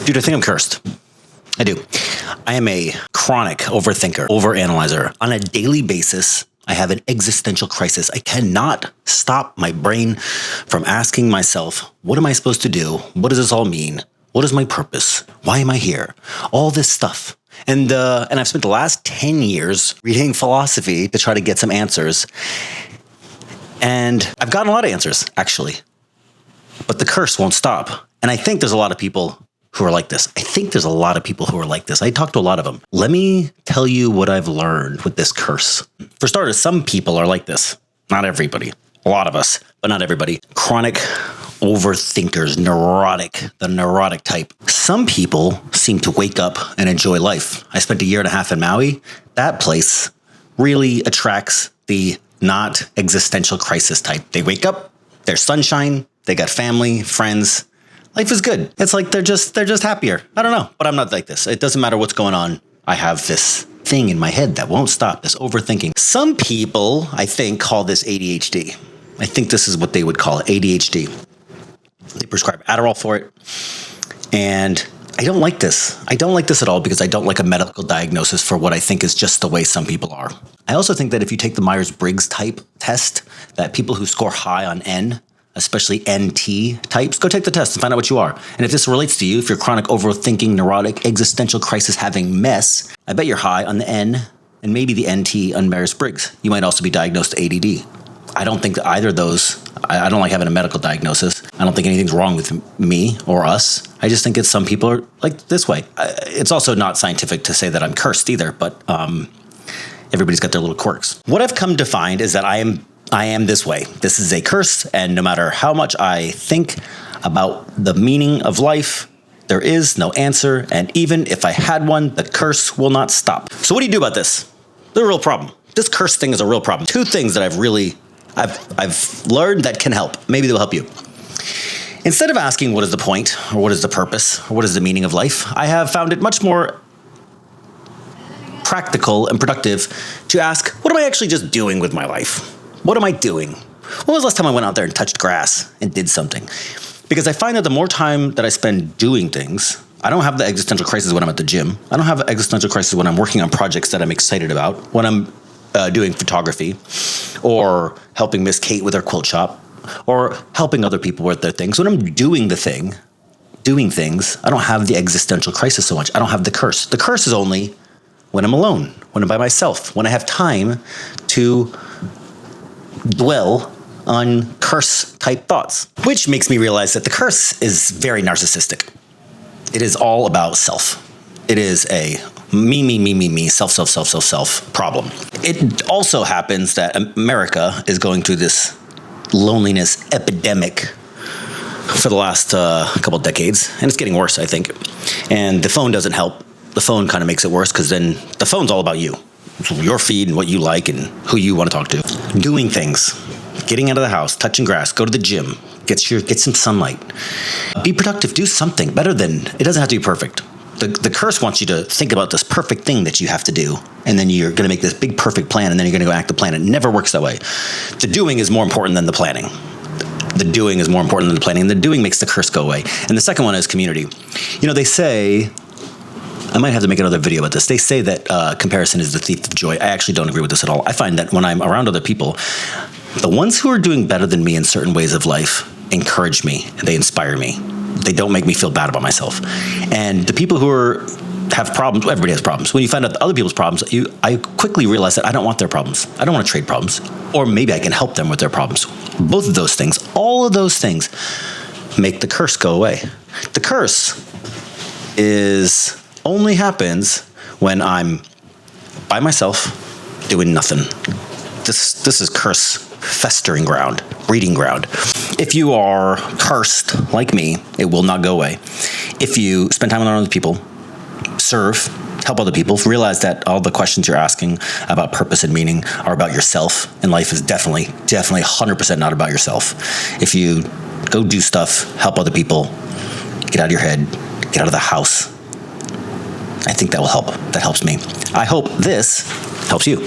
Dude, I think I'm cursed. I do. I am a chronic overthinker, overanalyzer. On a daily basis, I have an existential crisis. I cannot stop my brain from asking myself, what am I supposed to do? What does this all mean? What is my purpose? Why am I here? All this stuff. And I've spent the last 10 years reading philosophy to try to get some answers. And I've gotten a lot of answers, actually. But the curse won't stop. And I think there's a lot of people who are like this. I talk to a lot of them. Let me tell you what I've learned with this curse. For starters, some people are like this. Not everybody. A lot of us, but not everybody. Chronic overthinkers, the neurotic type. Some people seem to wake up and enjoy life. I spent 1.5 years in Maui. That place really attracts the not existential crisis type. They wake up, there's sunshine, they got family, friends. Life is good. It's like they're just happier. I don't know, but I'm not like this. It doesn't matter what's going on. I have this thing in my head that won't stop, this overthinking. Some people, I think, call this ADHD. I think this is what they would call it, ADHD. They prescribe Adderall for it. And I don't like this. I don't like this at all because I don't like a medical diagnosis for what I think is just the way some people are. I also think that if you take the Myers-Briggs type test, that people who score high on N, especially NT types, go take the test and find out what you are. And if this relates to you, if you're chronic overthinking, neurotic, existential crisis having mess, I bet you're high on the N and maybe the NT on Myers-Briggs. You might also be diagnosed with ADD. I don't think that either of those, I don't like having a medical diagnosis. I don't think anything's wrong with me or us. I just think that some people are like this way. It's also not scientific to say that I'm cursed either, but everybody's got their little quirks. What I've come to find is that I am this way. This is a curse, and no matter how much I think about the meaning of life, there is no answer, and even if I had one, the curse will not stop. So what do you do about this? It's a real problem. This curse thing is a real problem. 2 things that I've learned that can help. Maybe they'll help you. Instead of asking what is the point, or what is the purpose, or what is the meaning of life, I have found it much more practical and productive to ask, what am I actually just doing with my life? What am I doing? When was the last time I went out there and touched grass and did something? Because I find that the more time that I spend doing things, I don't have the existential crisis when I'm at the gym. I don't have the existential crisis when I'm working on projects that I'm excited about, when I'm doing photography, or helping Miss Kate with her quilt shop, or helping other people with their things. When I'm doing things, I don't have the existential crisis so much. I don't have the curse. The curse is only when I'm alone, when I'm by myself, when I have time to dwell on curse-type thoughts, which makes me realize that the curse is very narcissistic. It is all about self. It is a me, self problem. It also happens that America is going through this loneliness epidemic for the last couple decades, and it's getting worse, I think. And the phone doesn't help. The phone kind of makes it worse because then the phone's all about you. Your feed and what you like and who you want to talk to. Doing things, getting out of the house, touching grass, go to the gym, get some sunlight. Be productive, do something better than, it doesn't have to be perfect. The curse wants you to think about this perfect thing that you have to do, and then you're going to make this big perfect plan, and then you're going to go act the plan. It never works that way. The doing is more important than the planning. The doing is more important than the planning, and the doing makes the curse go away. And the second one is community. You know, they say, I might have to make another video about this. They say that comparison is the thief of joy. I actually don't agree with this at all. I find that when I'm around other people, the ones who are doing better than me in certain ways of life encourage me, and they inspire me. They don't make me feel bad about myself. And the people who have problems, everybody has problems. When you find out other people's problems, I quickly realize that I don't want their problems. I don't want to trade problems. Or maybe I can help them with their problems. Both of those things, all of those things make the curse go away. The curse only happens when I'm by myself doing nothing. This is curse festering ground, breeding ground. If you are cursed like me, it will not go away. If you spend time with other people, serve, help other people, realize that all the questions you're asking about purpose and meaning are about yourself, and life is definitely 100% not about yourself. If you go do stuff, help other people, get out of your head, get out of the house, I think that will help. That helps me. I hope this helps you.